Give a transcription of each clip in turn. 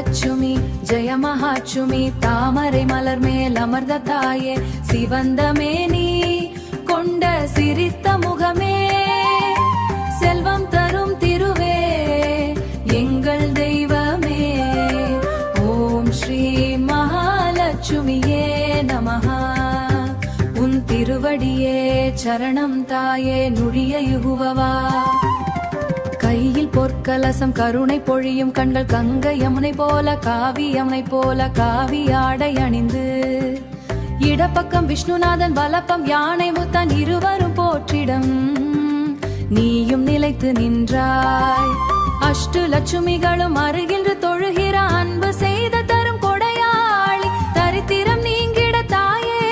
லட்சுமி ஜெய மகாட்சுமி தாமரை மலர் மேல் அமர்ந்த தாயே சிவந்த மேனி கொண்ட சிரித்த முகமே செல்வம் தரும் திருவே எங்கள் தெய்வமே ஓம் ஸ்ரீ மகாலட்சுமியே நமஹா உன் திருவடியே சரணம் தாயே நுழிய யுகுவவா கையில் பொற்கலசம் கருணை பொழியும் கண்கள் கங்கை யமுனை போல காவி யமுனை போல காவி ஆடை அணிந்து இடப்பக்கம் விஷ்ணுநாதன் வலப்பம் யானை முத்தன் இருவரும் போற்றிடம் நீயும் நிலைத்து நின்றாய் அஷ்டு லட்சுமிகளும் அருகில் தொழுகிற அன்பு செய்த தரும் கொடையாளி தரித்திரம் நீங்கிட தாயே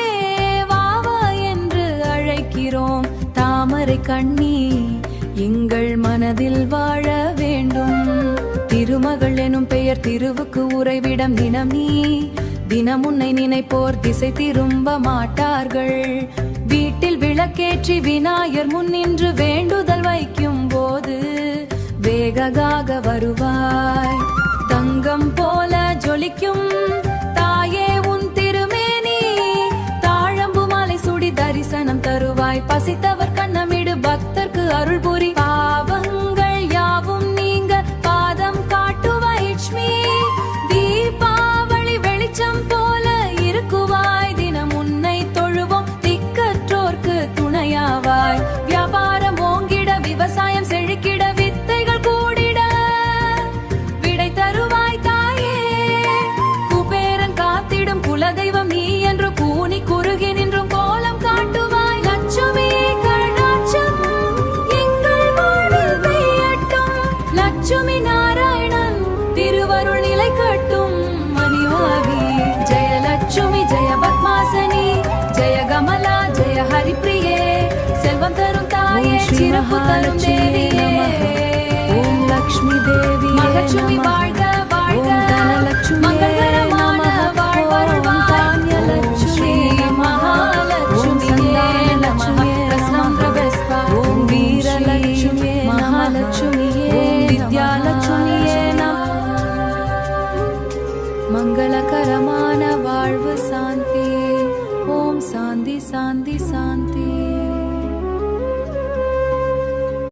வாவா என்று அழைக்கிறோம் தாமரை கண்ணி எங்கள் மனதில் வாழ வேண்டும் திருமகள் எனும் பெயர் திருவுக்கு உறைவிடம் தினம் நீ தினம் உன்னை நினைப்போர் திசை திரும்ப மாட்டார்கள் வீட்டில் விளக்கேற்றி விநாயகர் முன் நின்று வேண்டுதல் வைக்கும் போது வேகமாக வருவாய் தங்கம் போல ஜொலிக்கும் தாயே உன் திருமேனி தாழம்பு மாலை சுடி தரிசனம் தருவாய் பசித்தவர் கண்ணமிடு பக்தர்க்கு அருள் புரி பாவங்கள் யாவும் நீங்க பாதம் காட்டுவாய் லட்சுமி தீபாவளி வெளிச்சம் போல இருக்குவாய் தினம் உன்னை தொழுவோம் திக்கற்றோர்க்கு துணையாவாய் வியாபாரம் ஓங்கிட விவசாயம் செழிக்கிட வித்தைகள் கூடிட விடை தருவாய் தாயே குபேரன் காத்திடும் குலதெய்வம் நீ என்று கூனி குறுகி நின்றும் கோலம் காட்டுவாய் லட்சுமி கருணாட்சம் எங்கள் வாழ்வில் பெய்யட்டும் லட்சுமி நாராயணன் திருவருள் நிலை கட்டும் மணிவாகி ஜெய லட்சுமி ஜெய பத்மாசனி ஜெய கமலா ஜெய ஹரிப்பிரியே செல்வம் தரும் தாயே சிறப்பு தரும்